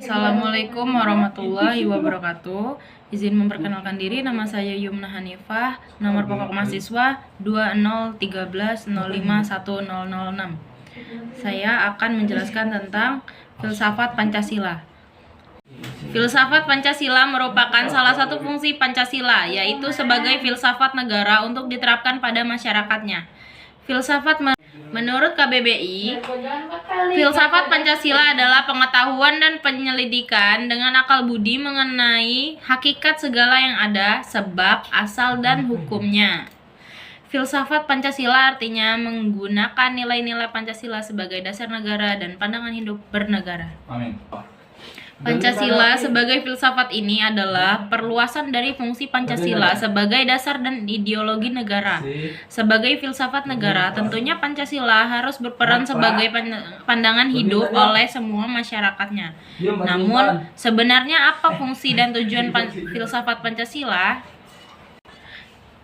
Assalamualaikum warahmatullahi wabarakatuh. Izin memperkenalkan diri, nama saya Yumna Hanifah, nomor pokok mahasiswa 2013051006. Saya akan menjelaskan tentang filsafat Pancasila. Filsafat Pancasila merupakan salah satu fungsi Pancasila, yaitu sebagai filsafat negara untuk diterapkan pada masyarakatnya. Menurut KBBI, filsafat Pancasila adalah pengetahuan dan penyelidikan dengan akal budi mengenai hakikat segala yang ada, sebab, asal, dan hukumnya. Filsafat Pancasila artinya menggunakan nilai-nilai Pancasila sebagai dasar negara dan pandangan hidup bernegara. Amin. Pancasila sebagai filsafat ini adalah perluasan dari fungsi Pancasila sebagai dasar dan ideologi negara. Sebagai filsafat negara, tentunya Pancasila harus berperan sebagai pandangan hidup oleh semua masyarakatnya. Namun, sebenarnya apa fungsi dan tujuan filsafat Pancasila?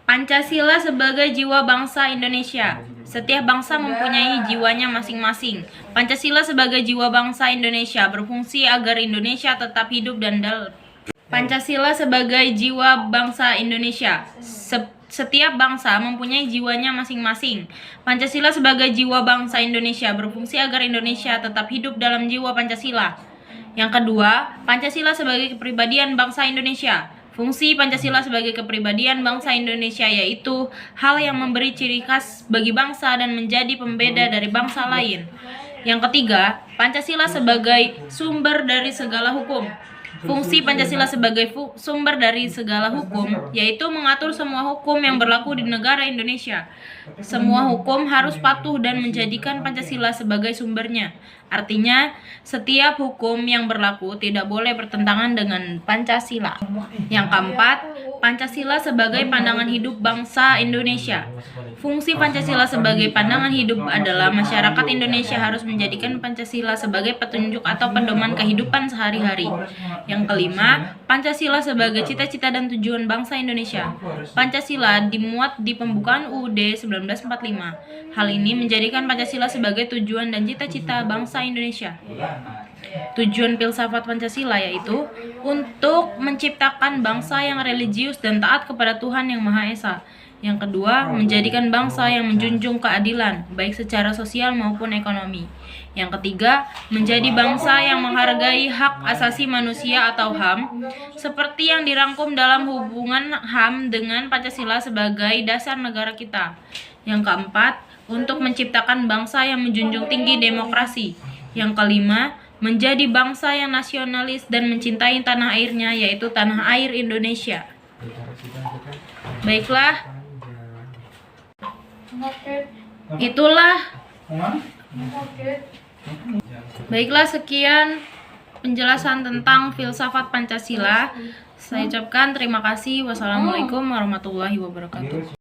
Pancasila sebagai jiwa bangsa Indonesia. Setiap bangsa mempunyai jiwanya masing-masing. Pancasila sebagai jiwa bangsa Indonesia berfungsi agar Indonesia tetap hidup dan Pancasila sebagai jiwa bangsa Indonesia. Setiap bangsa mempunyai jiwanya masing-masing. Pancasila sebagai jiwa bangsa Indonesia berfungsi agar Indonesia tetap hidup dalam jiwa Pancasila. Yang kedua, Pancasila sebagai kepribadian bangsa Indonesia. Fungsi Pancasila sebagai kepribadian bangsa Indonesia yaitu hal yang memberi ciri khas bagi bangsa dan menjadi pembeda dari bangsa lain. Yang ketiga, Pancasila sebagai sumber dari segala hukum. Fungsi Pancasila sebagai sumber dari segala hukum yaitu mengatur semua hukum yang berlaku di negara Indonesia. Semua hukum harus patuh dan menjadikan Pancasila sebagai sumbernya. Artinya, setiap hukum yang berlaku tidak boleh bertentangan dengan Pancasila. Yang keempat, Pancasila sebagai pandangan hidup bangsa Indonesia. Fungsi Pancasila sebagai pandangan hidup adalah masyarakat Indonesia harus menjadikan Pancasila sebagai petunjuk atau pedoman kehidupan sehari-hari. Yang kelima, Pancasila sebagai cita-cita dan tujuan bangsa Indonesia. Pancasila dimuat di pembukaan UUD 1945. Hal ini menjadikan Pancasila sebagai tujuan dan cita-cita bangsa Indonesia. Tujuan filsafat Pancasila yaitu untuk menciptakan bangsa yang religius dan taat kepada Tuhan Yang Maha Esa. Yang kedua, menjadikan bangsa yang menjunjung keadilan, baik secara sosial maupun ekonomi. Yang ketiga, menjadi bangsa yang menghargai hak asasi manusia atau HAM, seperti yang dirangkum dalam hubungan HAM dengan Pancasila sebagai dasar negara kita. Yang keempat, untuk menciptakan bangsa yang menjunjung tinggi demokrasi. Yang kelima, menjadi bangsa yang nasionalis dan mencintai tanah airnya, yaitu tanah air Indonesia. Baiklah, Baiklah, sekian penjelasan tentang filsafat Pancasila. Saya ucapkan terima kasih. Wassalamualaikum warahmatullahi wabarakatuh.